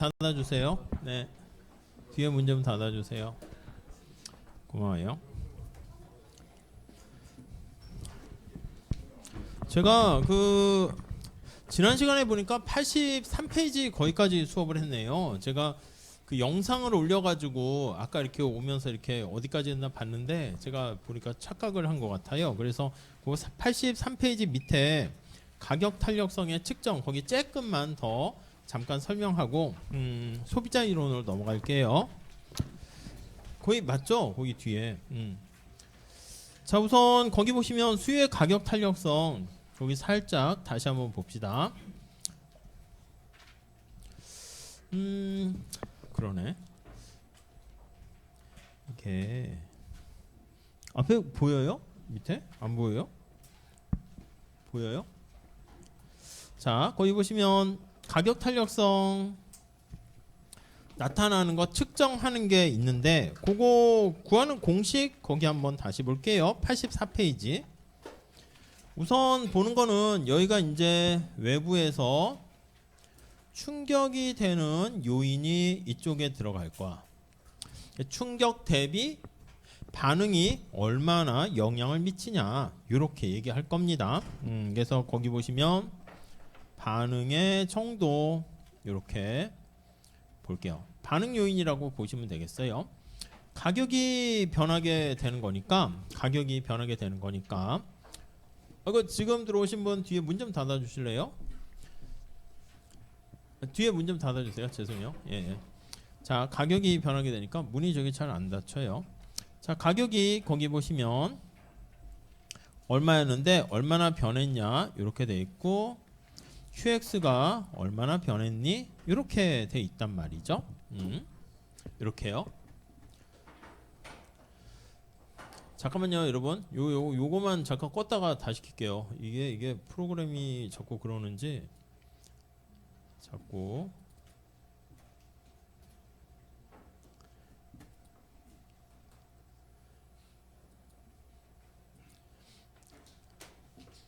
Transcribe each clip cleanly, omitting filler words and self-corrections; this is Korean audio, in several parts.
닫아주세요. 네, 뒤에 문 좀 닫아주세요. 고마워요. 제가 지난 시간에 보니까 83페이지 거기까지 수업을 했네요. 제가 그 영상을 올려가지고 아까 이렇게 오면서 이렇게 어디까지 했나 봤는데 제가 보니까 착각을 한 것 같아요. 그래서 그 83페이지 밑에 가격 탄력성의 측정 거기 조금만 더 잠깐 설명하고 소비자 이론으로 넘어갈게요. 거기 맞죠? 거기 뒤에. 자, 우선 거기 보시면 수요의 가격 탄력성 거기 살짝 다시 한번 봅시다. 그러네. 이렇게 앞에 보여요? 밑에 안 보여요? 보여요? 자, 거기 보시면 가격 탄력성 나타나는 거 측정하는 게 있는데 그거 구하는 공식 거기 한번 다시 볼게요. 84페이지. 우선 보는 거는 여기가 이제 외부에서 충격이 되는 요인이 이쪽에 들어갈 거야. 충격 대비 반응이 얼마나 영향을 미치냐 이렇게 얘기할 겁니다. 그래서 거기 보시면 반응의 정도 이렇게 볼게요. 반응 요인이라고 보시면 되겠어요. 가격이 변하게 되는 거니까 이거 지금 들어오신 분 뒤에 문 좀 닫아 주실래요? 뒤에 문 좀 닫아 주세요. 죄송해요. 예. 자, 가격이 변하게 되니까 문이 저기 잘 안 닫혀요. 자, 가격이 거기 보시면 얼마였는데 얼마나 변했냐 이렇게 돼 있고 QX가 얼마나 변했니 이렇게 돼 있단 말이죠. 이렇게요. 잠깐만요, 여러분. 요거만 잠깐 껐다가 다시 킬게요. 이게 프로그램이 자꾸 그러는지 자꾸.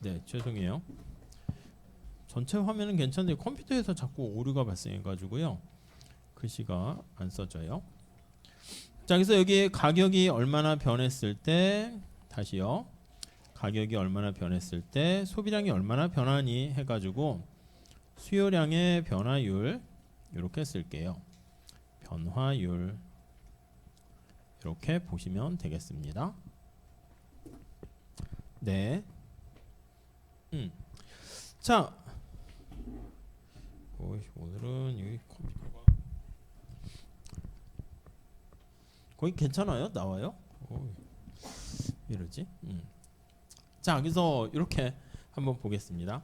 네, 죄송해요. 전체 화면은 괜찮은데 컴퓨터에서 자꾸 오류가 발생해가지고요. 글씨가 안 써져요. 자, 그래서 여기 가격이 얼마나 변했을 때 다시요. 가격이 얼마나 변했을 때 소비량이 얼마나 변하니 해가지고 수요량의 변화율 이렇게 쓸게요. 변화율 이렇게 보시면 되겠습니다. 네. 자, 오늘은 여기 컴퓨터가 거의 괜찮아요? 나와요? 이러지? 자, 그래서 이렇게 한번 보겠습니다.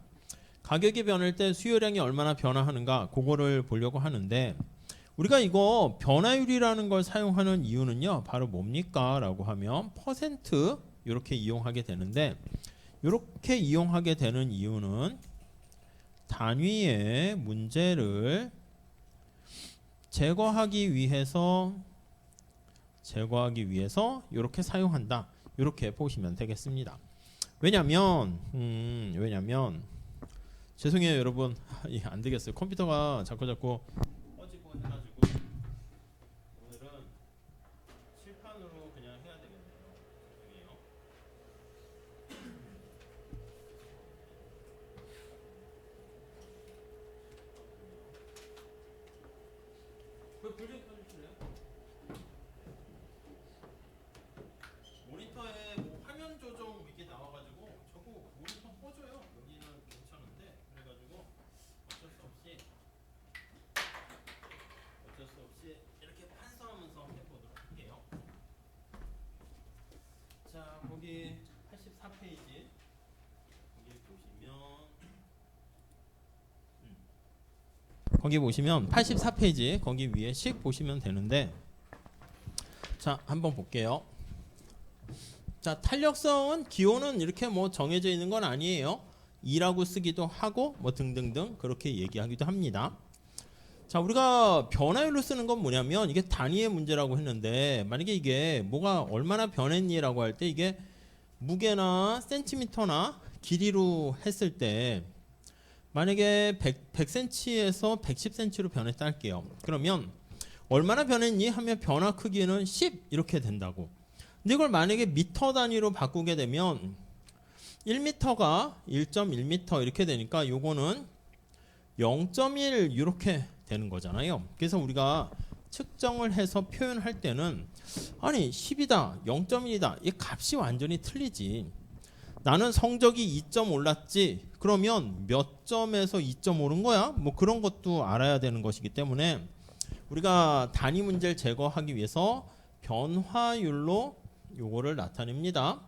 가격이 변할 때 수요량이 얼마나 변화하는가 그거를 보려고 하는데 우리가 이거 변화율이라는 걸 사용하는 이유는요 바로 뭡니까 라고 하면 퍼센트 이렇게 이용하게 되는데 이렇게 이용하게 되는 이유는 단위의 문제를 제거하기 위해서 이렇게 사용한다 이렇게 보시면 되겠습니다. 왜냐면 죄송해요 여러분. 안 되겠어요. 컴퓨터가 자꾸 꺼지고 해가지고 오늘은 칠판으로 그냥 해야 되겠네요. 죄송해요. 불좀 켜주실래요? 모니터에 뭐 화면 조정 이게 나와가지고 자꾸 모니터 꺼져요. 여기는 괜찮은데 그래가지고 어쩔 수 없이 이렇게 판서하면서 해보도록 할게요. 자, 거기 84페이지 거기 보시면 84페이지 거기 위에 식 보시면 되는데 자, 한번 볼게요. 자, 탄력성은 기호는 이렇게 뭐 정해져 있는 건 아니에요. 2라고 쓰기도 하고 뭐 등등등 그렇게 얘기하기도 합니다. 자, 우리가 변화율로 쓰는 건 뭐냐면 이게 단위의 문제라고 했는데 만약에 이게 뭐가 얼마나 변했니라고 할 때 이게 무게나 센티미터나 길이로 했을 때 만약에 100cm에서 110cm로 변했다 할게요. 그러면 얼마나 변했니 하면 변화 크기는 10 이렇게 된다고. 근데 이걸 만약에 미터 단위로 바꾸게 되면 1m가 1.1m 이렇게 되니까 요거는 0.1 이렇게 되는 거잖아요. 그래서 우리가 측정을 해서 표현할 때는 아니 10이다 0.1이다 이 값이 완전히 틀리지. 나는 성적이 2점 올랐지 그러면 몇 점에서 2점 오른 거야? 뭐 그런 것도 알아야 되는 것이기 때문에 우리가 단위 문제를 제거하기 위해서 변화율로 요거를 나타냅니다.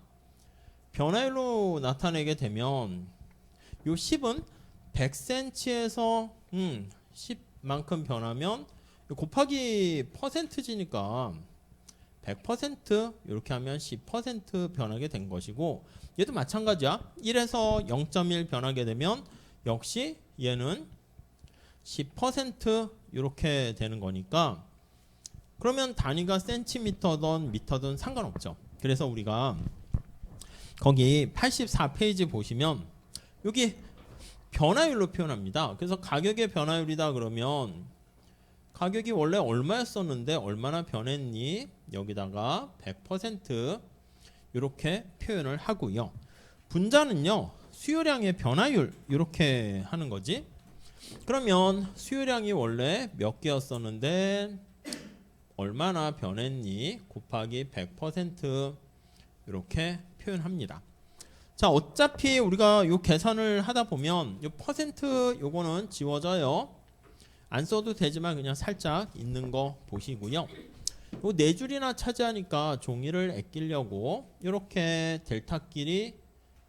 변화율로 나타내게 되면 요 10은 100cm에서 10만큼 변하면 곱하기 퍼센트지니까 100% 이렇게 하면 10% 변하게 된 것이고 얘도 마찬가지야. 1에서 0.1 변하게 되면 역시 얘는 10% 이렇게 되는 거니까 그러면 단위가 센티미터든 미터든 상관없죠. 그래서 우리가 거기 84페이지 보시면 여기 변화율로 표현합니다. 그래서 가격의 변화율이다 그러면 가격이 원래 얼마였었는데 얼마나 변했니? 여기다가 100% 이렇게 표현을 하고요. 분자는요. 수요량의 변화율 이렇게 하는 거지. 그러면 수요량이 원래 몇 개였었는데 얼마나 변했니? 곱하기 100% 이렇게 표현합니다. 자, 어차피 우리가 요 계산을 하다 보면 요 퍼센트 요거는 지워져요. 안 써도 되지만 그냥 살짝 있는 거 보시고요. 요 네 줄이나 차지하니까 종이를 아끼려고 이렇게 델타끼리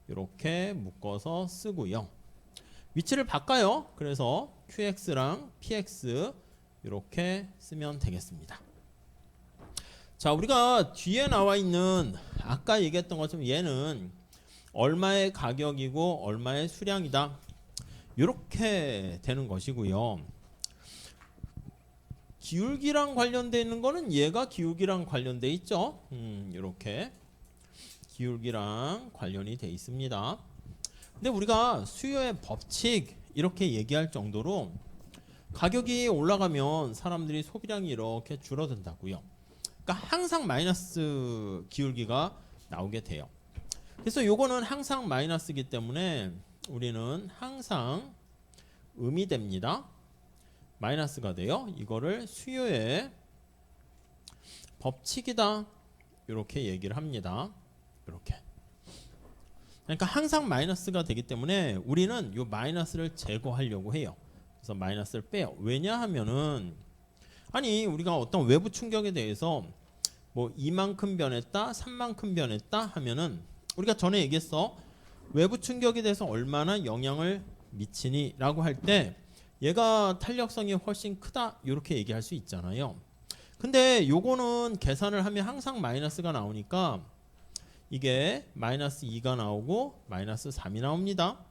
이렇게 묶어서 쓰고요. 위치를 바꿔요. 그래서 QX랑 PX 이렇게 쓰면 되겠습니다. 자, 우리가 뒤에 나와 있는 아까 얘기했던 것처럼 얘는 얼마의 가격이고 얼마의 수량이다. 이렇게 되는 것이고요. 기울기랑 관련되어 있는 거는 얘가 기울기랑 관련되어 있죠. 이렇게 기울기랑 관련이 되어 있습니다. 근데 우리가 수요의 법칙 이렇게 얘기할 정도로 가격이 올라가면 사람들이 소비량이 이렇게 줄어든다고요. 그러니까 항상 마이너스 기울기가 나오게 돼요. 그래서 요거는 항상 마이너스이기 때문에 우리는 항상 음이 됩니다. 마이너스가 돼요. 이거를 수요의 법칙이다. 이렇게 얘기를 합니다. 이렇게. 그러니까 항상 마이너스가 되기 때문에 우리는 이 마이너스를 제거하려고 해요. 그래서 마이너스를 빼요. 왜냐하면은 아니 우리가 어떤 외부 충격에 대해서 뭐 이만큼 변했다, 3만큼 변했다 하면은 우리가 전에 얘기했어. 외부 충격에 대해서 얼마나 영향을 미치니라고 할 때 얘가 탄력성이 훨씬 크다 이렇게 얘기할 수 있잖아요. 근데 요거는 계산을 하면 항상 마이너스가 나오니까 이게 마이너스 2가 나오고 마이너스 3이 나옵니다.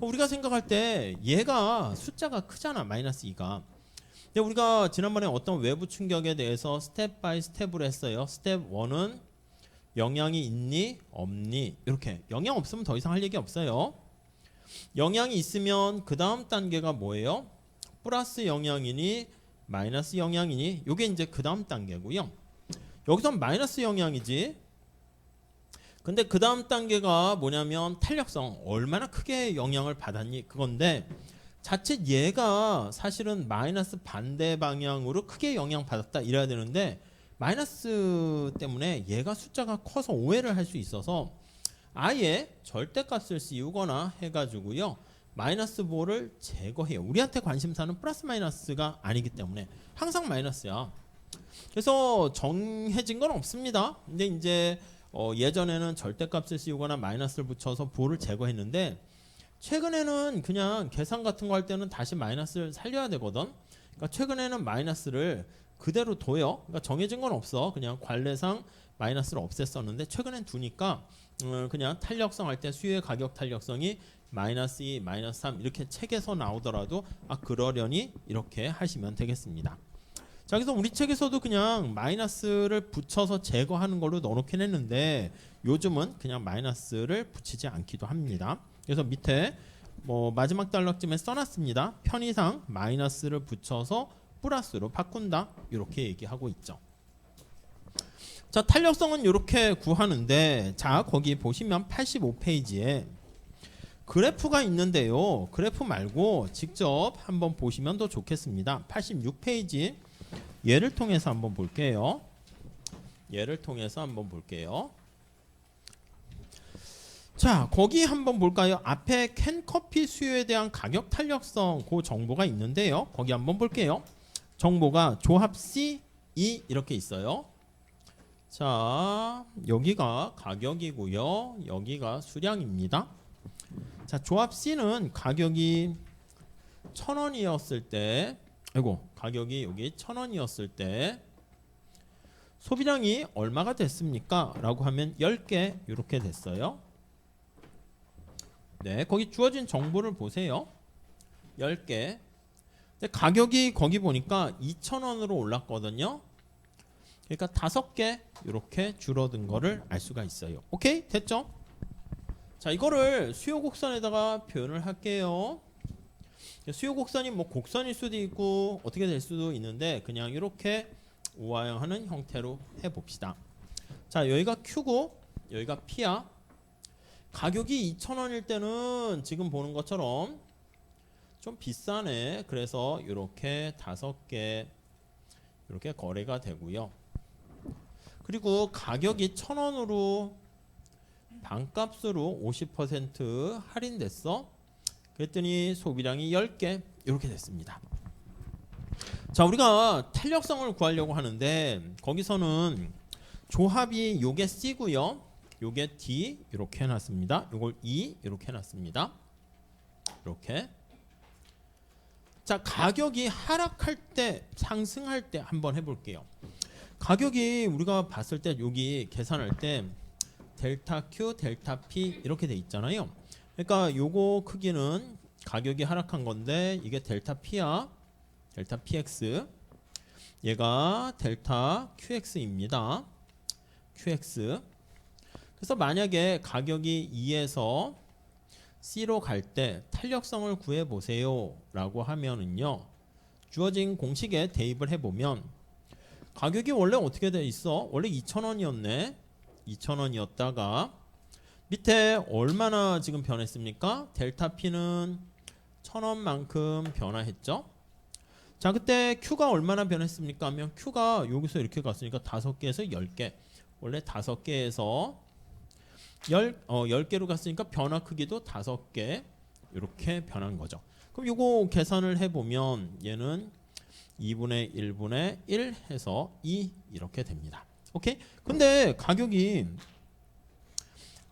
우리가 생각할 때 얘가 숫자가 크잖아. 마이너스 2가. 근데 우리가 지난번에 어떤 외부 충격에 대해서 스텝 바이 스텝으로 했어요. 스텝 1은 영향이 있니? 없니? 이렇게. 영향 없으면 더 이상 할 얘기 없어요. 영향이 있으면 그 다음 단계가 뭐예요? 플러스 영향이니 마이너스 영향이니 요게 이제 그 다음 단계고요. 여기선 마이너스 영향이지. 근데 그 다음 단계가 뭐냐면 탄력성 얼마나 크게 영향을 받았니 그건데 자칫 얘가 사실은 마이너스 반대 방향으로 크게 영향받았다 이래야 되는데 마이너스 때문에 얘가 숫자가 커서 오해를 할 수 있어서 아예 절대값을 씌우거나 해가지고요 마이너스 보를 제거해요. 우리한테 관심사는 플러스 마이너스가 아니기 때문에 항상 마이너스야. 그래서 정해진 건 없습니다. 근데 이제 예전에는 절대값을 씌우거나 마이너스를 붙여서 보를 제거했는데 최근에는 그냥 계산 같은 거 할 때는 다시 마이너스를 살려야 되거든. 그러니까 최근에는 마이너스를 그대로 둬요. 그러니까 정해진 건 없어. 그냥 관례상 마이너스를 없앴었는데 최근엔 두니까 그냥 탄력성 할 때 수요의 가격 탄력성이 마이너스 2, 마이너스 3 이렇게 책에서 나오더라도 그러려니 이렇게 하시면 되겠습니다. 자, 그래서 우리 책에서도 그냥 마이너스를 붙여서 제거하는 걸로 넣어놓긴 했는데 요즘은 그냥 마이너스를 붙이지 않기도 합니다. 그래서 밑에 뭐 마지막 단락쯤에 써놨습니다. 편의상 마이너스를 붙여서 플러스로 바꾼다. 이렇게 얘기하고 있죠. 자, 탄력성은 이렇게 구하는데, 자, 거기 보시면 85페이지에 그래프가 있는데요. 그래프 말고 직접 한번 보시면 더 좋겠습니다. 86페이지 예를 통해서 한번 볼게요. 자, 거기 한번 볼까요? 앞에 캔커피 수요에 대한 가격 탄력성 그 정보가 있는데요. 거기 한번 볼게요. 정보가 조합 C, E 이렇게 있어요. 자, 여기가 가격이고요. 여기가 수량입니다. 자, 조합 C는 가격이 1,000원이었을 때, 가격이 여기 1,000원이었을 때 소비량이 얼마가 됐습니까? 라고 하면 10개 이렇게 됐어요. 네, 거기 주어진 정보를 보세요. 10개. 근데 가격이 거기 보니까 2,000원으로 올랐거든요. 그러니까 5개 이렇게 줄어든 거를 알 수가 있어요. 오케이? 됐죠? 자, 이거를 수요 곡선에다가 표현을 할게요. 수요 곡선이 뭐 곡선일 수도 있고 어떻게 될 수도 있는데 그냥 이렇게 우아형하는 형태로 해봅시다. 자, 여기가 Q고 여기가 P야. 가격이 2,000원일 때는 지금 보는 것처럼 좀 비싸네. 그래서 이렇게 5개 이렇게 거래가 되고요. 그리고 가격이 1,000원으로 반값으로 50% 할인됐어. 그랬더니 소비량이 10개 이렇게 됐습니다. 자, 우리가 탄력성을 구하려고 하는데 거기서는 조합이 요게 C고요. 요게 D 이렇게 해놨습니다. 요걸 E 이렇게 해놨습니다. 이렇게. 자, 가격이 하락할 때 상승할 때 한번 해볼게요. 가격이 우리가 봤을 때 여기 계산할 때 델타 Q, 델타 P 이렇게 돼 있잖아요. 그러니까 요거 크기는 가격이 하락한 건데 이게 델타 P야. 델타 PX. 얘가 델타 QX입니다. QX. 그래서 만약에 가격이 2에서 C로 갈 때 탄력성을 구해 보세요 라고 하면은요, 주어진 공식에 대입을 해보면 가격이 원래 어떻게 돼 있어? 원래 2,000원이었네. 2,000원이었다가 밑에 얼마나 지금 변했습니까? 델타 P는 1,000원만큼 변화했죠. 자, 그때 Q가 얼마나 변했습니까? 하면 Q가 여기서 이렇게 갔으니까 5개에서 10개. 원래 5개에서 10개로 갔으니까 변화 크기도 5개 이렇게 변한 거죠. 그럼 요거 계산을 해보면 얘는 2분의 1분의 1 해서 2 이렇게 됩니다. 오케이? 근데 가격이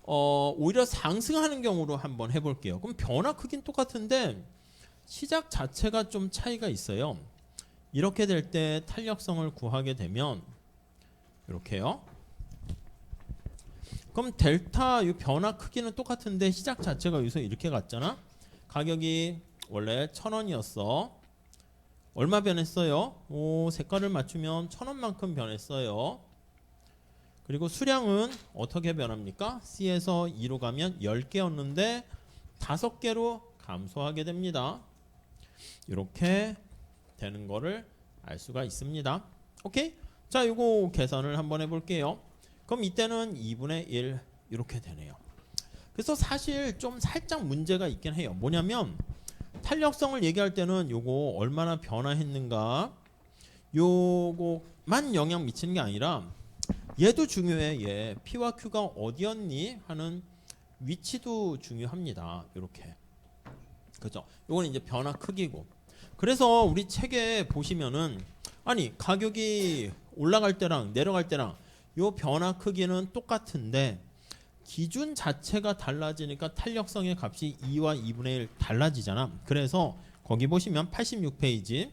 오히려 상승하는 경우로 한번 해볼게요. 그럼 변화 크기는 똑같은데 시작 자체가 좀 차이가 있어요. 이렇게 될 때 탄력성을 구하게 되면 이렇게요. 그럼 델타 이 변화 크기는 똑같은데 시작 자체가 여기서 이렇게 갔잖아. 가격이 원래 1,000원이었어. 얼마 변했어요? 색깔을 맞추면 1,000원만큼 변했어요. 그리고 수량은 어떻게 변합니까? C에서 2로 가면 10개였는데 5개로 감소하게 됩니다. 이렇게 되는 거를 알 수가 있습니다. 오케이? 자, 이거 계산을 한번 해볼게요. 그럼 이때는 2분의 1 이렇게 되네요. 그래서 사실 좀 살짝 문제가 있긴 해요. 뭐냐면 탄력성을 얘기할 때는 요거 얼마나 변화했는가 요거만 영향 미치는 게 아니라 얘도 중요해. 얘 P와 Q가 어디였니 하는 위치도 중요합니다. 이렇게. 그죠? 요거는 이제 변화 크기고. 그래서 우리 책에 보시면은 아니 가격이 올라갈 때랑 내려갈 때랑 요 변화 크기는 똑같은데 기준 자체가 달라지니까 탄력성의 값이 2와 2분의 1 달라지잖아. 그래서 거기 보시면 86페이지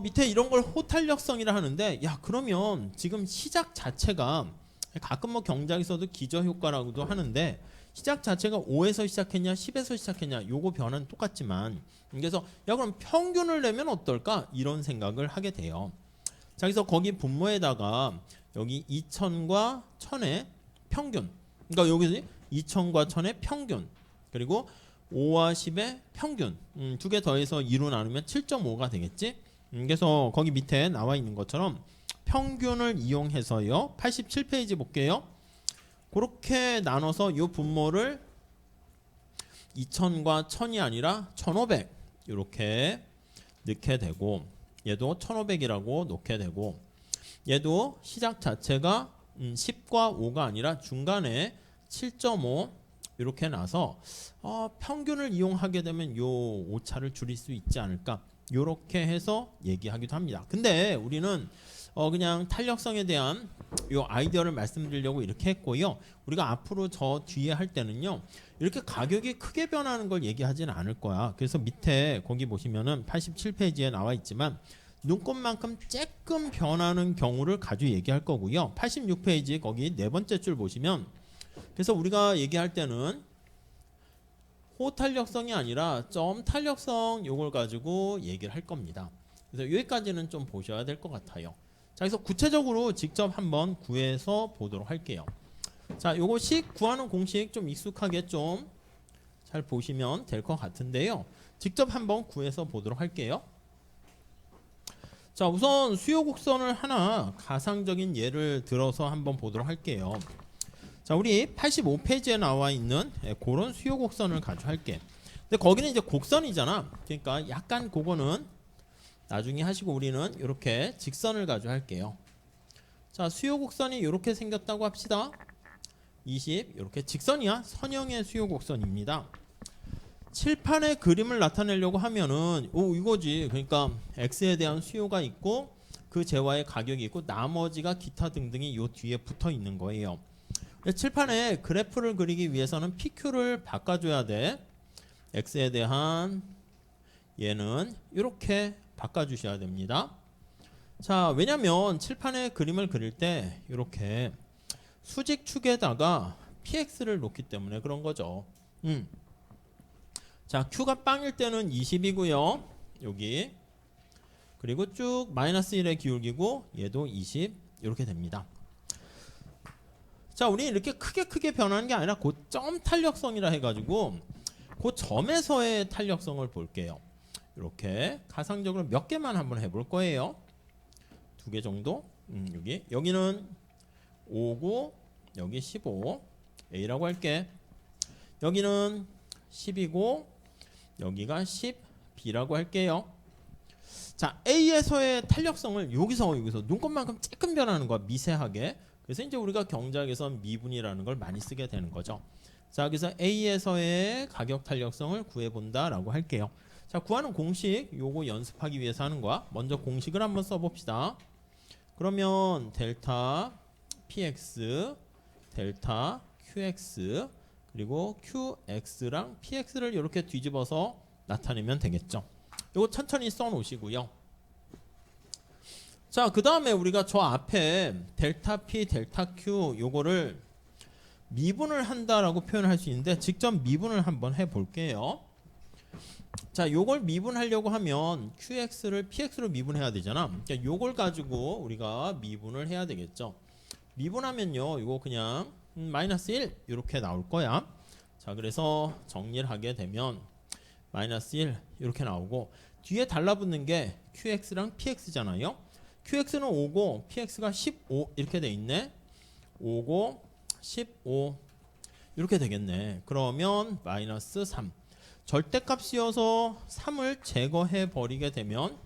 밑에 이런 걸 호탄력성이라 하는데, 야 그러면 지금 시작 자체가 가끔 뭐 경작에서도 기저효과라고도 하는데 시작 자체가 5에서 시작했냐 10에서 시작했냐 요거 변화는 똑같지만, 그래서 야 그럼 평균을 내면 어떨까 이런 생각을 하게 돼요. 자, 그래서 거기 분모에다가 여기 2,000과 1,000의 평균, 그러니까 여기서 2,000과 1,000의 평균, 그리고 5와 10의 평균. 두 개 더해서 2로 나누면 7.5가 되겠지? 그래서 거기 밑에 나와 있는 것처럼 평균을 이용해서요. 87페이지 볼게요. 그렇게 나눠서 이 분모를 2000과 1000이 아니라 1500 이렇게 넣게 되고, 얘도 1500이라고 놓게 되고, 얘도 시작 자체가 10과 5가 아니라 중간에 7.5 이렇게 나서 평균을 이용하게 되면 요 오차를 줄일 수 있지 않을까, 이렇게 해서 얘기하기도 합니다. 근데 우리는 그냥 탄력성에 대한 요 아이디어를 말씀드리려고 이렇게 했고요. 우리가 앞으로 저 뒤에 할 때는요, 이렇게 가격이 크게 변하는 걸 얘기하지는 않을 거야. 그래서 밑에 거기 보시면은 87페이지에 나와 있지만 눈곱만큼 조금 변하는 경우를 가지고 얘기할 거고요. 86페이지 거기 네 번째 줄 보시면, 그래서 우리가 얘기할 때는 호탄력성이 아니라 점 탄력성 요걸 가지고 얘기를 할 겁니다. 그래서 여기까지는 좀 보셔야 될 것 같아요. 자, 그래서 구체적으로 직접 한번 구해서 보도록 할게요. 자, 요것이 구하는 공식 좀 익숙하게 좀 잘 보시면 될 것 같은데요. 직접 한번 구해서 보도록 할게요. 자, 우선 수요 곡선을 하나 가상적인 예를 들어서 한번 보도록 할게요. 자, 우리 85페이지에 나와 있는 그런 수요 곡선을 가지고 할게. 근데 거기는 이제 곡선이잖아. 그러니까 약간 그거는 나중에 하시고, 우리는 이렇게 직선을 가지고 할게요. 자, 수요 곡선이 이렇게 생겼다고 합시다. 20 이렇게 직선이야. 선형의 수요 곡선입니다. 칠판의 그림을 나타내려고 하면은 이거지. 그러니까 X에 대한 수요가 있고 그 재화의 가격이 있고 나머지가 기타 등등이 요 뒤에 붙어 있는 거예요. 칠판에 그래프를 그리기 위해서는 PQ를 바꿔줘야 돼. X에 대한 얘는 이렇게 바꿔주셔야 됩니다. 자, 왜냐면 칠판에 그림을 그릴 때 이렇게 수직축에다가 PX를 놓기 때문에 그런 거죠. 자, Q가 빵일 때는 20이고요. 여기. 그리고 쭉 마이너스 1에 기울기고 얘도 20 이렇게 됩니다. 자, 우리 이렇게 크게 변하는 게 아니라 그 점 탄력성이라 해가지고 그 점에서의 탄력성을 볼게요. 이렇게 가상적으로 몇 개만 한번 해볼 거예요. 2개 정도. 여기는 5고 여기 15 A라고 할게. 여기는 10이고 여기가 10 B라고 할게요. 자, A에서의 탄력성을 여기서 눈곱만큼 조금 변하는 거야. 미세하게. 그래서 이제 우리가 경작에서 미분이라는 걸 많이 쓰게 되는 거죠. 자, 그래서 A에서의 가격 탄력성을 구해본다라고 할게요. 자, 구하는 공식 요거 연습하기 위해서 하는 거야. 먼저 공식을 한번 써봅시다. 그러면 델타 PX, 델타 QX, 그리고 QX랑 PX를 이렇게 뒤집어서 나타내면 되겠죠. 요거 천천히 써 놓으시고요. 자, 그 다음에 우리가 저 앞에 델타 P, 델타 Q 요거를 미분을 한다라고 표현할 수 있는데 직접 미분을 한번 해볼게요. 자, 요걸 미분하려고 하면 QX를 PX로 미분해야 되잖아. 그러니까 요걸 가지고 우리가 미분을 해야 되겠죠. 미분하면요, 이거 그냥 마이너스 1 이렇게 나올 거야. 자, 그래서 정리를 하게 되면 마이너스 1 이렇게 나오고 뒤에 달라붙는 게 QX랑 PX잖아요. QX는 5고 PX가 15 이렇게 돼 있네. 5고 15 이렇게 되겠네. 그러면 마이너스 3. 절대값이어서 3을 제거해 버리게 되면,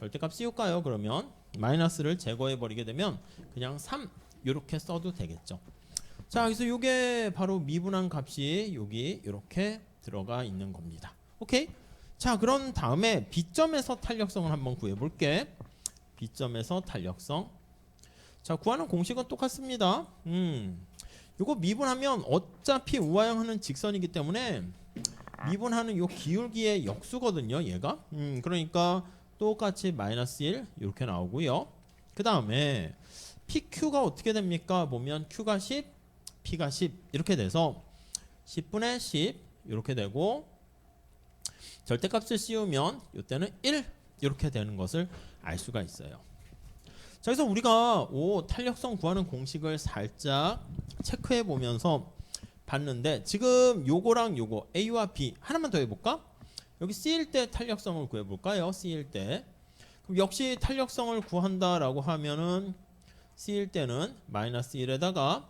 절대값 씌울까요? 그러면 마이너스를 제거해 버리게 되면 그냥 3 이렇게 써도 되겠죠. 자, 그래서 이게 바로 미분한 값이 여기 이렇게 들어가 있는 겁니다. 오케이? 자, 그런 다음에 B점에서 탄력성을 한번 구해 볼게. B점에서 탄력성. 자, 구하는 공식은 똑같습니다. 요거 미분하면 어차피 우하형하는 직선이기 때문에 미분하는 요 기울기의 역수거든요, 얘가. 그러니까 똑같이 마이너스 1 이렇게 나오고요. 그 다음에 PQ가 어떻게 됩니까? 보면 Q가 10, P가 10 이렇게 돼서 10분의 10 이렇게 되고, 절대값을 씌우면 이때는 1 이렇게 되는 것을 알 수가 있어요. 자, 그래서 우리가 탄력성 구하는 공식을 살짝 체크해 보면서 봤는데 지금 요거랑 요거 A와 B 하나만 더 해볼까? 여기 C일 때 탄력성을 구해볼까요? C일 때. 그럼 역시 탄력성을 구한다라고 하면은 C일 때는 마이너스 1에다가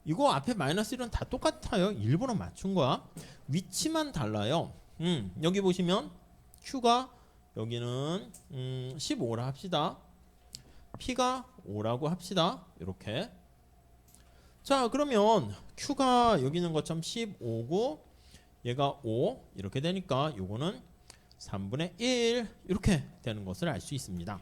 이거 앞에 마이너스 1은 다 똑같아요. 일부러 맞춘 거야. 위치만 달라요. 여기 보시면 Q가 여기는 15라 합시다. P가 5라고 합시다. 이렇게. 자, 그러면 Q가 여기 있는 것처럼 15고 얘가 5 이렇게 되니까 요거는 3분의 1 이렇게 되는 것을 알 수 있습니다.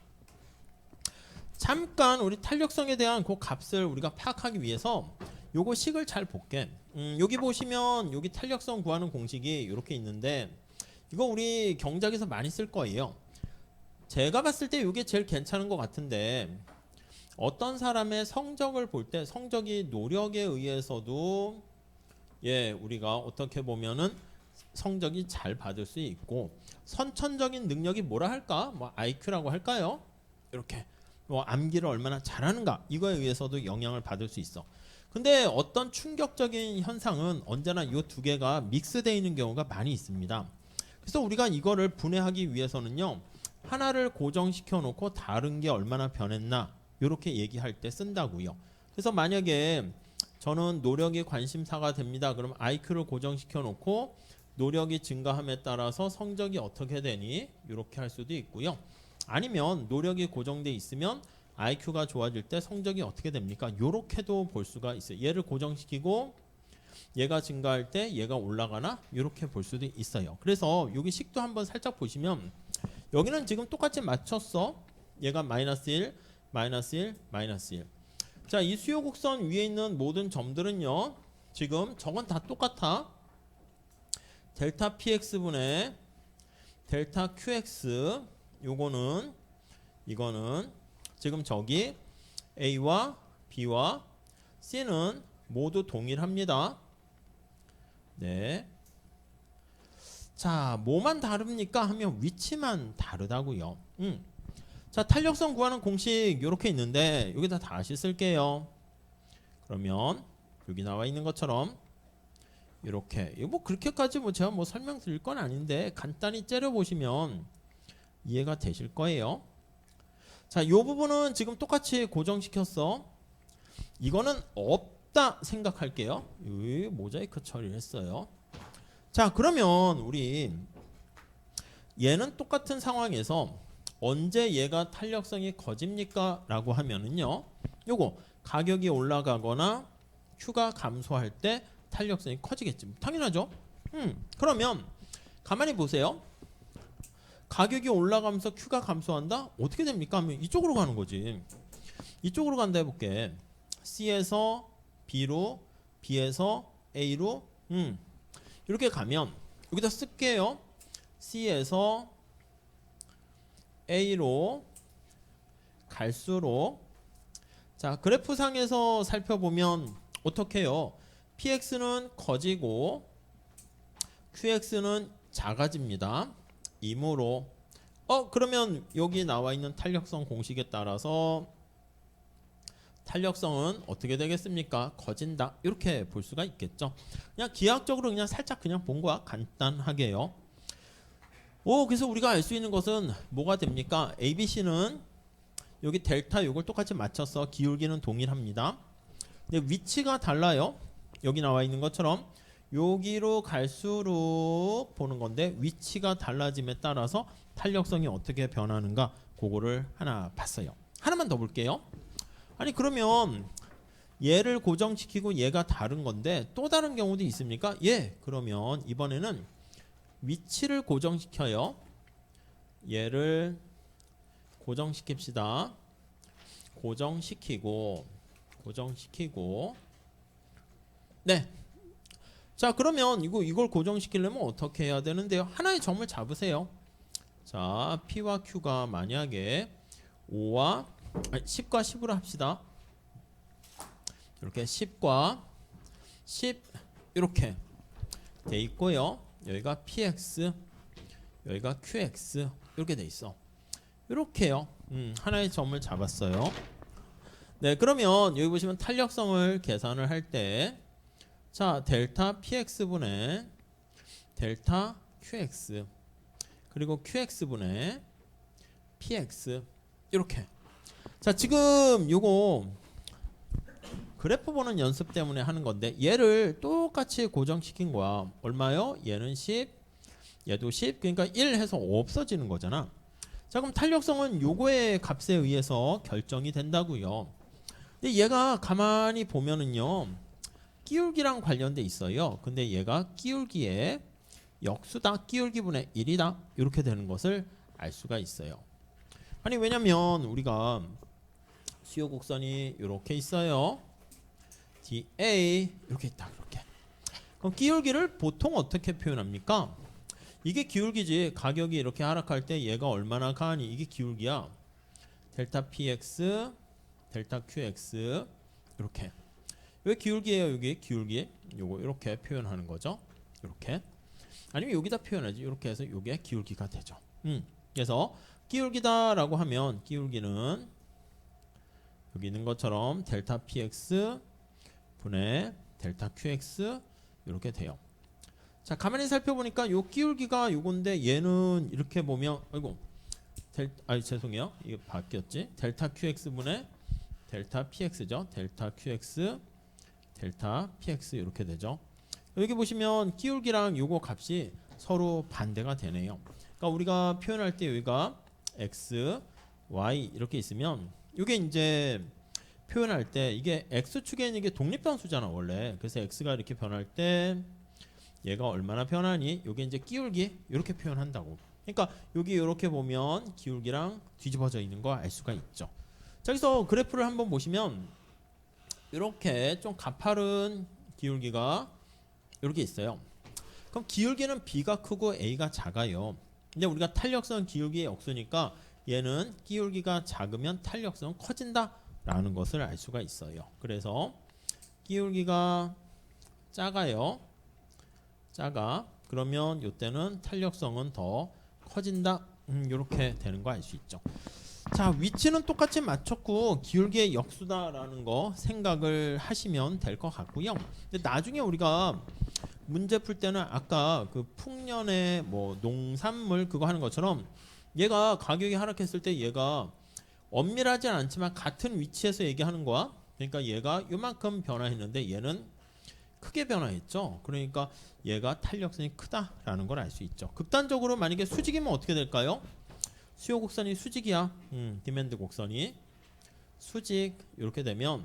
잠깐 우리 탄력성에 대한 그 값을 우리가 파악하기 위해서 요거 식을 잘 볼게. 여기 보시면 여기 탄력성 구하는 공식이 이렇게 있는데 이거 우리 경작에서 많이 쓸 거예요. 제가 봤을 때 이게 제일 괜찮은 것 같은데 어떤 사람의 성적을 볼 때 성적이 노력에 의해서도 우리가 어떻게 보면은 성적이 잘 받을 수 있고 선천적인 능력이 뭐라 할까? 뭐 IQ라고 할까요? 이렇게 뭐 암기를 얼마나 잘하는가 이거에 의해서도 영향을 받을 수 있어. 근데 어떤 충격적인 현상은 언제나 이 두 개가 믹스되어 있는 경우가 많이 있습니다. 그래서 우리가 이거를 분해하기 위해서는요. 하나를 고정시켜 놓고 다른 게 얼마나 변했나 이렇게 얘기할 때 쓴다고요. 그래서 만약에 저는 노력이 관심사가 됩니다. 그럼 IQ를 고정시켜 놓고 노력이 증가함에 따라서 성적이 어떻게 되니? 이렇게 할 수도 있고요. 아니면 노력이 고정돼 있으면 IQ가 좋아질 때 성적이 어떻게 됩니까? 이렇게도 볼 수가 있어요. 얘를 고정시키고 얘가 증가할 때 얘가 올라가나? 이렇게 볼 수도 있어요. 그래서 여기 식도 한번 살짝 보시면 여기는 지금 똑같이 맞췄어. 얘가 마이너스 1, 마이너스 1, 마이너스 1. 자, 이 수요 곡선 위에 있는 모든 점들은요. 지금 저건 다 똑같아. 델타 px분의 델타 qx 이거는 지금 저기 A와 B와 C는 모두 동일합니다. 네. 자, 뭐만 다릅니까? 하면 위치만 다르다고요. 자, 탄력성 구하는 공식 이렇게 있는데 여기다 다시 쓸게요. 그러면 여기 나와 있는 것처럼 이렇게 이거 뭐 그렇게까지 뭐 제가 뭐 설명드릴 건 아닌데 간단히 째려 보시면 이해가 되실 거예요. 자, 이 부분은 지금 똑같이 고정시켰어. 이거는 없다 생각할게요. 여기 모자이크 처리를 했어요. 자, 그러면 우리 얘는 똑같은 상황에서 언제 얘가 탄력성이 커집니까? 라고 하면은요. 요거 가격이 올라가거나 Q가 감소할 때 탄력성이 커지겠지. 당연하죠. 그러면 가만히 보세요. 가격이 올라가면서 Q가 감소한다? 어떻게 됩니까? 하면 이쪽으로 가는 거지. 이쪽으로 간다 해볼게. C에서 B로, B에서 A로 이렇게 가면 여기다 쓸게요. C에서 A로 갈수록 자, 그래프상에서 살펴보면 어떻게 해요? PX는 커지고 QX는 작아집니다. 이므로 그러면 여기 나와 있는 탄력성 공식에 따라서 탄력성은 어떻게 되겠습니까? 커진다. 이렇게 볼 수가 있겠죠. 그냥 기하학적으로 그냥 살짝 그냥 본 거야. 간단하게요. 그래서 우리가 알 수 있는 것은 뭐가 됩니까? ABC는 여기 델타 이걸 똑같이 맞춰서 기울기는 동일합니다. 근데 위치가 달라요. 여기 나와 있는 것처럼 여기로 갈수록 보는 건데 위치가 달라짐에 따라서 탄력성이 어떻게 변하는가 그거를 하나 봤어요. 하나만 더 볼게요. 아니 그러면 얘를 고정시키고 얘가 다른 건데 또 다른 경우도 있습니까? 그러면 이번에는 위치를 고정시켜요. 얘를 고정시킵시다. 고정시키고 네. 자, 그러면 이걸 고정시키려면 어떻게 해야 되는데요? 하나의 점을 잡으세요. 자, P와 Q가 만약에 10과 10으로 합시다. 이렇게 10과 10 이렇게 돼 있고요. 여기가 PX, 여기가 QX 이렇게 돼 있어. 이렇게요. 하나의 점을 잡았어요. 네, 그러면 여기 보시면 탄력성을 계산을 할 때 자, 델타 px분의 델타 qx 그리고 qx분의 px 이렇게. 자, 지금 요거 그래프 보는 연습 때문에 하는 건데 얘를 똑같이 고정시킨 거야. 얼마요? 얘는 10, 얘도 10. 그러니까 1 해서 없어지는 거잖아. 자, 그럼 탄력성은 요거의 값에 의해서 결정이 된다고요. 근데 얘가 가만히 보면은요. 끼울기랑 관련돼 있어요. 근데 얘가 끼울기의 역수다. 끼울기분의 1이다. 이렇게 되는 것을 알 수가 있어요. 아니 왜냐면 우리가 수요 곡선이 이렇게 있어요. DA 이렇게 있다. 이렇게. 그럼 기울기를 보통 어떻게 표현합니까? 이게 기울기지. 가격이 이렇게 하락할 때 얘가 얼마나 가니? 이게 기울기야. 델타 PX, 델타 QX 이렇게. 왜 기울기예요? 여기 기울기. 요거 이렇게 표현하는 거죠. 이렇게. 아니면 여기다 표현하지. 이렇게 해서 요게 기울기가 되죠. 그래서 기울기다라고 하면 기울기는 여기 있는 것처럼 델타 PX 분의 델타 QX 이렇게 돼요. 자, 가만히 살펴보니까 요 기울기가 요건데 얘는 이렇게 보면 아이고 죄송해요. 이게 바뀌었지. 델타 QX 분의 델타 PX죠. 델타 QX 델타 PX 이렇게 되죠. 여기 보시면 기울기랑 요거 값이 서로 반대가 되네요. 그러니까 우리가 표현할 때 여기가 x, y 이렇게 있으면 이게 이제 표현할 때 이게 x축에는 이게 독립변수잖아 원래. 그래서 x가 이렇게 변할 때 얘가 얼마나 변하니? 이게 이제 기울기 이렇게 표현한다고. 그러니까 여기 이렇게 보면 기울기랑 뒤집어져 있는 거 알 수가 있죠. 자, 그래서 그래프를 한번 보시면 이렇게 좀 가파른 기울기가 이렇게 있어요. 그럼 기울기는 b가 크고 a가 작아요. 근데 우리가 탄력성 기울기의 역수니까 얘는 기울기가 작으면 탄력성 커진다라는 것을 알 수가 있어요. 그래서 기울기가 작아요. 작아. 그러면 이때는 탄력성은 더 커진다. 이렇게 되는 거 알 수 있죠. 자, 위치는 똑같이 맞췄고 기울기의 역수다라는 거 생각을 하시면 될 것 같고요. 근데 나중에 우리가 문제 풀 때는 아까 그 풍년의 뭐 농산물 그거 하는 것처럼 얘가 가격이 하락했을 때 얘가 엄밀하진 않지만 같은 위치에서 얘기하는 거야. 그러니까 얘가 요만큼 변화했는데 얘는 크게 변화했죠. 그러니까 얘가 탄력성이 크다라는 걸 알 수 있죠. 극단적으로 만약에 수직이면 어떻게 될까요? 수요 곡선이 수직이야. 디맨드 곡선이 수직 이렇게 되면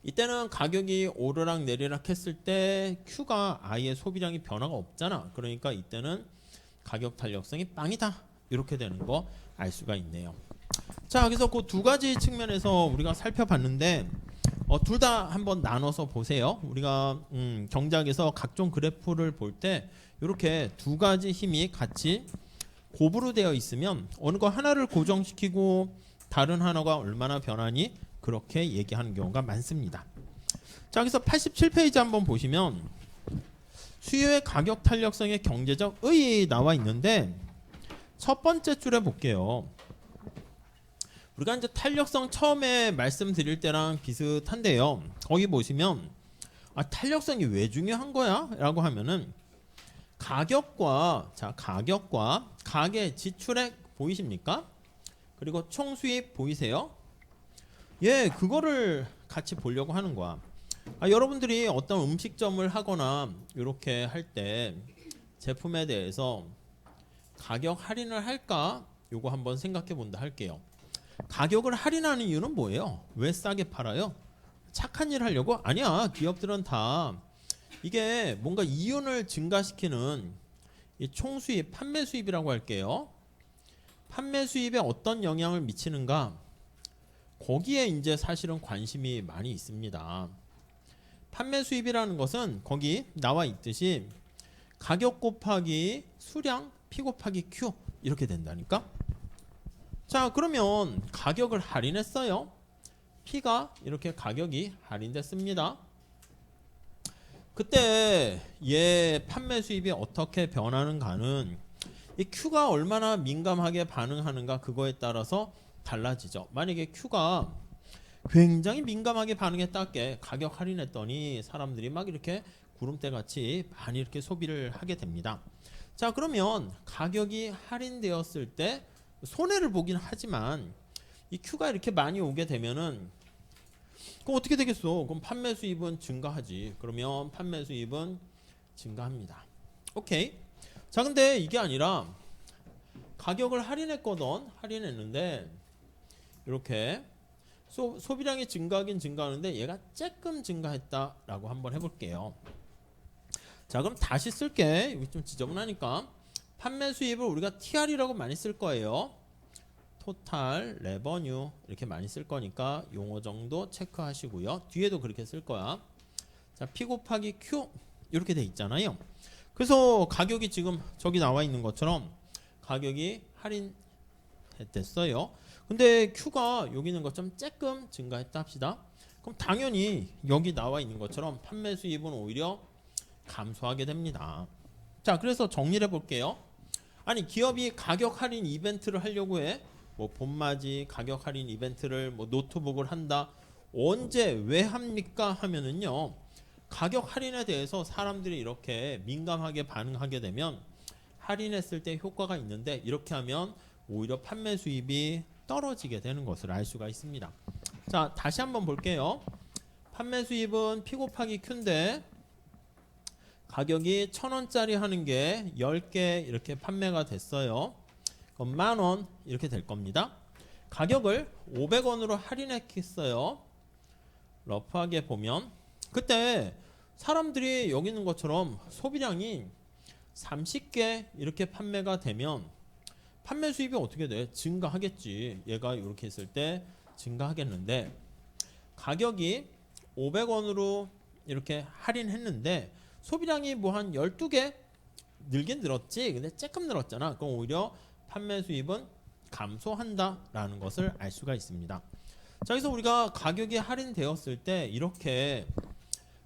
이때는 가격이 오르락 내리락 했을 때 Q가 아예 소비량이 변화가 없잖아. 그러니까 이때는 가격 탄력성이 빵이다. 이렇게 되는 거 알 수가 있네요. 자, 그래서 그 두 가지 측면에서 우리가 살펴봤는데 둘 다 한번 나눠서 보세요. 우리가 경제학에서 각종 그래프를 볼 때 이렇게 두 가지 힘이 같이 곱으로 되어 있으면 어느 거 하나를 고정시키고 다른 하나가 얼마나 변하니 그렇게 얘기하는 경우가 많습니다. 자, 그래서 87페이지 한번 보시면 수요의 가격 탄력성의 경제적 의의 나와 있는데 첫 번째 줄에 볼게요. 우리가 이제 탄력성 처음에 말씀드릴 때랑 비슷한데요. 거기 보시면 탄력성이 왜 중요한 거야? 라고 하면은 가격과 가계 지출액 보이십니까? 그리고 총수입 보이세요? 예, 그거를 같이 보려고 하는 거야. 여러분들이 어떤 음식점을 하거나 이렇게 할 때 제품에 대해서 가격 할인을 할까? 요거 한번 생각해 본다 할게요. 가격을 할인하는 이유는 뭐예요? 왜 싸게 팔아요? 착한 일 하려고? 아니야. 기업들은 다 이게 뭔가 이윤을 증가시키는 이 총수입, 판매 수입이라고 할게요. 판매 수입에 어떤 영향을 미치는가? 거기에 이제 사실은 관심이 많이 있습니다. 판매 수입이라는 것은 거기 나와 있듯이 가격 곱하기 수량, P 곱하기 Q 이렇게 된다니까? 자, 그러면 가격을 할인했어요. P가 이렇게 가격이 할인됐습니다. 그때 얘 판매 수입이 어떻게 변하는가는 이 Q가 얼마나 민감하게 반응하는가 그거에 따라서 달라지죠. 만약에 Q가 굉장히 민감하게 반응했다 게 가격 할인했더니 사람들이 막 이렇게 구름대 같이 많이 이렇게 소비를 하게 됩니다. 자, 그러면 가격이 할인되었을 때 손해를 보긴 하지만 이 Q가 이렇게 많이 오게 되면은 그럼 어떻게 되겠어? 그럼 판매 수입은 증가하지. 그러면 판매 수입은 증가합니다. 오케이. 자, 근데 이게 아니라 가격을 할인했는데 이렇게 소비량이 증가하긴 증가하는데 얘가 조금 증가했다라고 한번 해볼게요. 자, 그럼 다시 쓸게. 여기 좀 지저분하니까 판매 수입을 우리가 TR이라고 많이 쓸 거예요. 토탈 레버뉴 이렇게 많이 쓸 거니까 용어 정도 체크하시고요. 뒤에도 그렇게 쓸 거야. 자, P 곱하기 Q 이렇게 돼 있잖아요. 그래서 가격이 지금 저기 나와 있는 것처럼 가격이 할인됐어요. 근데 Q가 여기 있는 것처럼 조금 증가했다 합시다. 그럼 당연히 여기 나와 있는 것처럼 판매 수입은 오히려 감소하게 됩니다. 자, 그래서 정리를 해볼게요. 아니, 기업이 가격 할인 이벤트를 하려고 해. 뭐 봄맞이 가격 할인 이벤트를 뭐 노트북을 한다. 언제 왜 합니까 하면은요, 가격 할인에 대해서 사람들이 이렇게 민감하게 반응하게 되면 할인했을 때 효과가 있는데 이렇게 하면 오히려 판매 수입이 떨어지게 되는 것을 알 수가 있습니다. 자, 다시 한번 볼게요. 판매 수입은 P 곱하기 Q인데 가격이 1,000원짜리 하는 게 10개 이렇게 판매가 됐어요. 그럼 10,000원 이렇게 될 겁니다. 가격을 500원으로 할인했어요. 러프하게 보면 그때 사람들이 여기 있는 것처럼 소비량이 30개 이렇게 판매가 되면 판매 수입이 어떻게 돼? 증가하겠지. 얘가 이렇게 했을 때 증가하겠는데 가격이 500원으로 이렇게 할인했는데 소비량이 뭐 한 12개 늘긴 늘었지. 근데 조금 늘었잖아. 그럼 오히려 판매 수입은 감소한다라는 것을 알 수가 있습니다. 자, 그래서 우리가 가격이 할인되었을 때 이렇게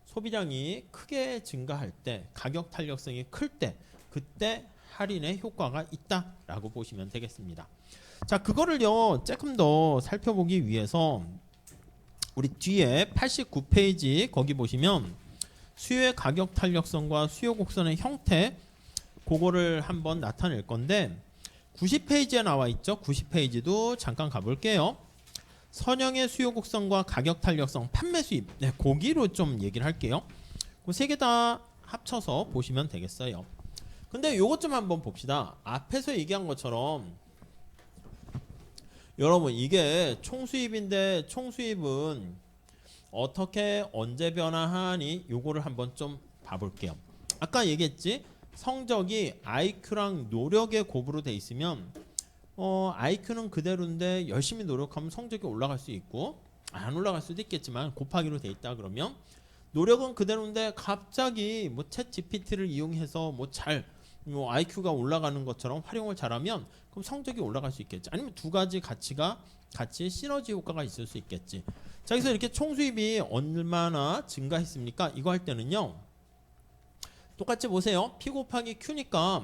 소비량이 크게 증가할 때, 가격 탄력성이 클 때, 그때 할인의 효과가 있다라고 보시면 되겠습니다. 자, 그거를요 조금 더 살펴보기 위해서 우리 뒤에 89페이지 거기 보시면 수요의 가격 탄력성과 수요 곡선의 형태 그거를 한번 나타낼 건데 90페이지에 나와 있죠. 90페이지도 잠깐 가볼게요. 선형의 수요 곡선과 가격 탄력성, 판매 수입, 네, 거기로 좀 얘기를 할게요. 그 세 개 다 합쳐서 보시면 되겠어요. 근데 요것 좀 한번 봅시다. 앞에서 얘기한 것처럼 여러분 이게 총수입인데 총수입은 어떻게 언제 변화하니 요거를 한번 좀 봐볼게요. 아까 얘기했지 성적이 IQ랑 노력의 곱으로 돼 있으면 IQ는 그대로인데 열심히 노력하면 성적이 올라갈 수 있고 안 올라갈 수도 있겠지만 곱하기로 돼 있다 그러면 노력은 그대로인데 갑자기 뭐 챗 GPT를 이용해서 뭐 IQ가 올라가는 것처럼 활용을 잘하면 그럼 성적이 올라갈 수 있겠지. 아니면 두 가지 가치가 같이 시너지 효과가 있을 수 있겠지. 자, 그래서 이렇게 총수입이 얼마나 증가했습니까? 이거 할 때는요. 똑같이 보세요. P 곱하기 Q니까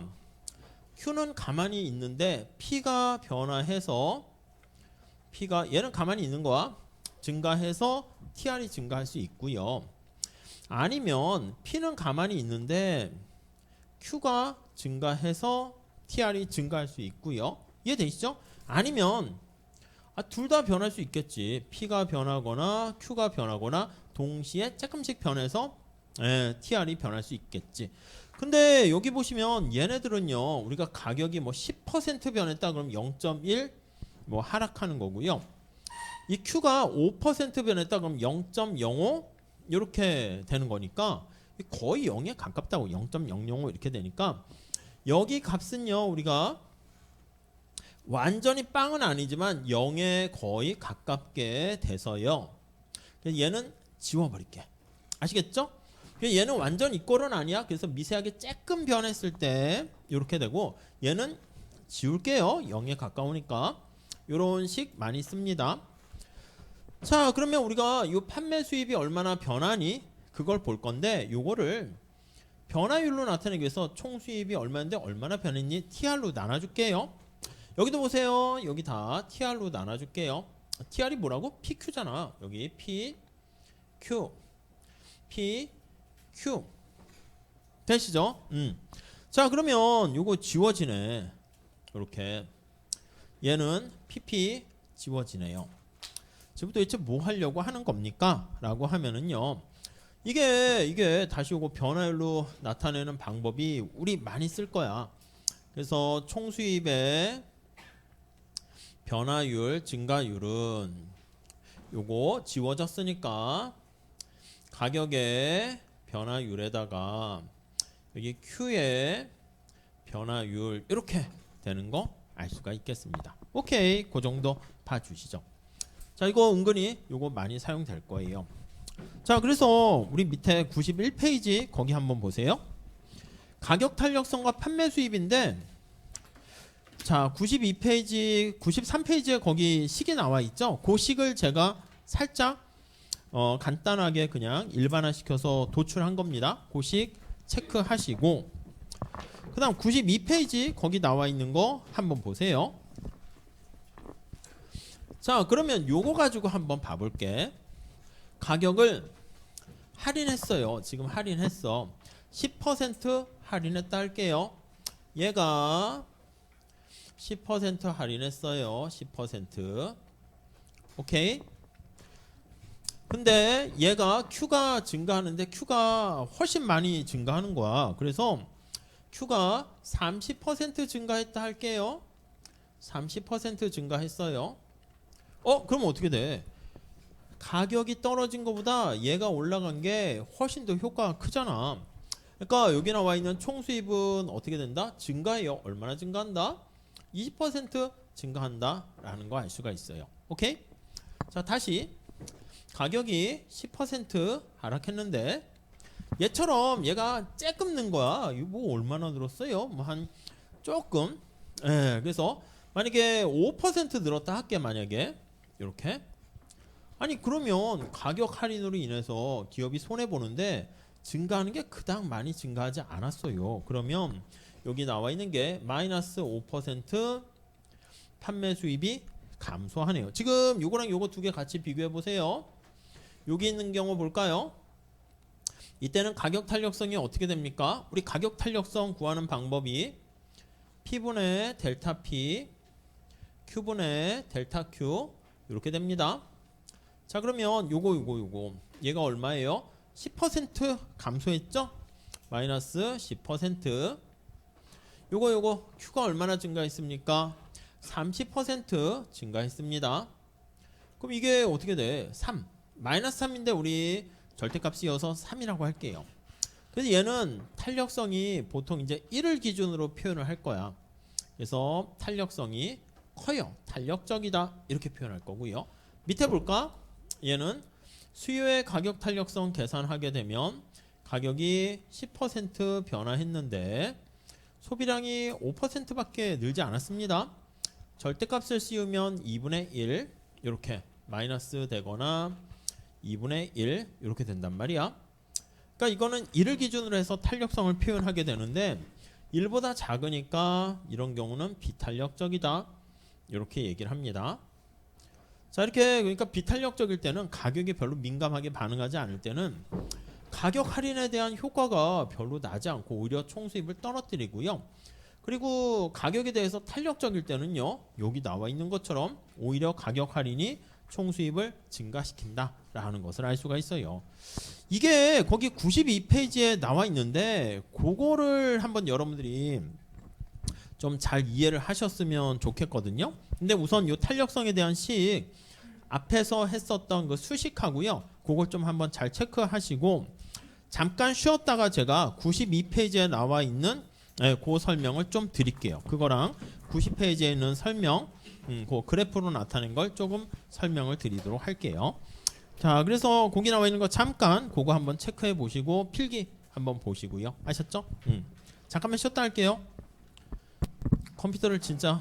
Q는 가만히 있는데 P가 변화해서 얘는 가만히 있는 거야. 증가해서 TR이 증가할 수 있고요. 아니면 P는 가만히 있는데 Q가 증가해서 TR이 증가할 수 있고요. 이해되시죠? 아니면 둘 다 변할 수 있겠지. P가 변하거나 Q가 변하거나 동시에 조금씩 변해서 TR이 변할 수 있겠지. 근데 여기 보시면 얘네들은요. 우리가 가격이 뭐 10% 변했다 그러면 0.1 뭐 하락하는 거고요. 이 Q가 5% 변했다 그러면 0.05 이렇게 되는 거니까 거의 0에 가깝다고 0.005 이렇게 되니까 여기 값은요. 우리가 완전히 빵은 아니지만 0에 거의 가깝게 돼서요. 얘는 지워버릴게. 아시겠죠? 얘는 완전 이꼴은 아니야. 그래서 미세하게 조금 변했을 때 이렇게 되고 얘는 지울게요. 0에 가까우니까 이런 식 많이 씁니다. 자, 그러면 우리가 이 판매 수입이 얼마나 변하니 그걸 볼 건데 요거를 변화율로 나타내기 위해서 총 수입이 얼마인데 얼마나 변했니 TR로 나눠줄게요. 여기도 보세요. 여기 다 TR로 나눠줄게요. TR이 뭐라고? PQ잖아. 여기 PQ PQ 되시죠? 자, 그러면 요거 지워지네. 이렇게 얘는 PP 지워지네요. 지금부터 도대체 뭐 하려고 하는 겁니까? 라고 하면은요, 이게 다시 요거 변화율로 나타내는 방법이 우리 많이 쓸 거야. 그래서 총수입의 변화율 증가율은 요거 지워졌으니까 가격의 변화율에다가 여기 Q의 변화율 이렇게 되는 거 알 수가 있겠습니다. 오케이, 그 정도 봐주시죠. 자, 이거 은근히 요거 많이 사용될 거예요. 자, 그래서 우리 밑에 91페이지 거기 한번 보세요. 가격 탄력성과 판매 수입인데, 자, 92페이지 93페이지에 거기 식이 나와 있죠. 그 식을 제가 살짝 간단하게 그냥 일반화 시켜서 도출한 겁니다. 그 식 체크하시고, 그 다음 92페이지 거기 나와 있는 거 한번 보세요. 자, 그러면 요거 가지고 한번 봐볼게. 가격을 할인했어요. 지금 할인했어. 10% 할인했다 할게요. 얘가 10% 할인했어요. 10%. 오케이. 근데 얘가 Q가 증가하는데 Q가 훨씬 많이 증가하는 거야. 그래서 Q가 30% 증가했다 할게요. 30% 증가했어요. 그럼 어떻게 돼? 가격이 떨어진 것보다 얘가 올라간 게 훨씬 더 효과가 크잖아. 그러니까 여기 나와 있는 총수입은 어떻게 된다? 증가해요. 얼마나 증가한다? 20% 증가한다 라는 거 알 수가 있어요. 오케이? 자, 다시 가격이 10% 하락했는데 얘처럼 얘가 쬐끔 는 거야. 이거 뭐 얼마나 늘었어요? 뭐 한 조금. 그래서 만약에 5% 늘었다 할게. 만약에 이렇게. 아니, 그러면 가격 할인으로 인해서 기업이 손해 보는데 증가하는 게 그닥 많이 증가하지 않았어요. 그러면 여기 나와 있는 게 마이너스 5% 판매 수입이 감소하네요. 지금 요거랑 요거 두 개 같이 비교해 보세요. 여기 있는 경우 볼까요? 이때는 가격 탄력성이 어떻게 됩니까? 우리 가격 탄력성 구하는 방법이 P분의 델타 P, Q분의 델타 Q 이렇게 됩니다. 자, 그러면 요거 얘가 얼마예요? 10% 감소했죠? 마이너스 10%. 요거 Q가 얼마나 증가했습니까? 30% 증가했습니다. 그럼 이게 어떻게 돼? 3. 마이너스 3인데 우리 절대값이어서 3이라고 할게요. 그래서 얘는 탄력성이 보통 이제 1을 기준으로 표현을 할 거야. 그래서 탄력성이 커요. 탄력적이다. 이렇게 표현할 거고요. 밑에 볼까? 얘는 수요의 가격 탄력성 계산하게 되면 가격이 10% 변화했는데 소비량이 5%밖에 늘지 않았습니다. 절대값을 씌우면 2분의 1 이렇게 마이너스 되거나 2분의 1 이렇게 된단 말이야. 그러니까 이거는 1을 기준으로 해서 탄력성을 표현하게 되는데 1보다 작으니까 이런 경우는 비탄력적이다. 이렇게 얘기를 합니다. 자, 이렇게 그러니까 비탄력적일 때는 가격이 별로 민감하게 반응하지 않을 때는 가격 할인에 대한 효과가 별로 나지 않고 오히려 총수입을 떨어뜨리고요. 그리고 가격에 대해서 탄력적일 때는요. 여기 나와 있는 것처럼 오히려 가격 할인이 총수입을 증가시킨다라는 것을 알 수가 있어요. 이게 거기 92페이지에 나와 있는데 그거를 한번 여러분들이 좀 잘 이해를 하셨으면 좋겠거든요. 근데 우선 이 탄력성에 대한 식 앞에서 했었던 그 수식하고요. 그걸 좀 한번 잘 체크하시고 잠깐 쉬었다가 제가 92페이지에 나와 있는 그 설명을 좀 드릴게요. 그거랑 90페이지에 있는 설명 그 그래프로 나타낸 걸 조금 설명을 드리도록 할게요. 자, 그래서 거기 나와 있는 거 잠깐 그거 한번 체크해 보시고 필기 한번 보시고요. 아셨죠? 잠깐만 쉬었다 할게요. 컴퓨터를 진짜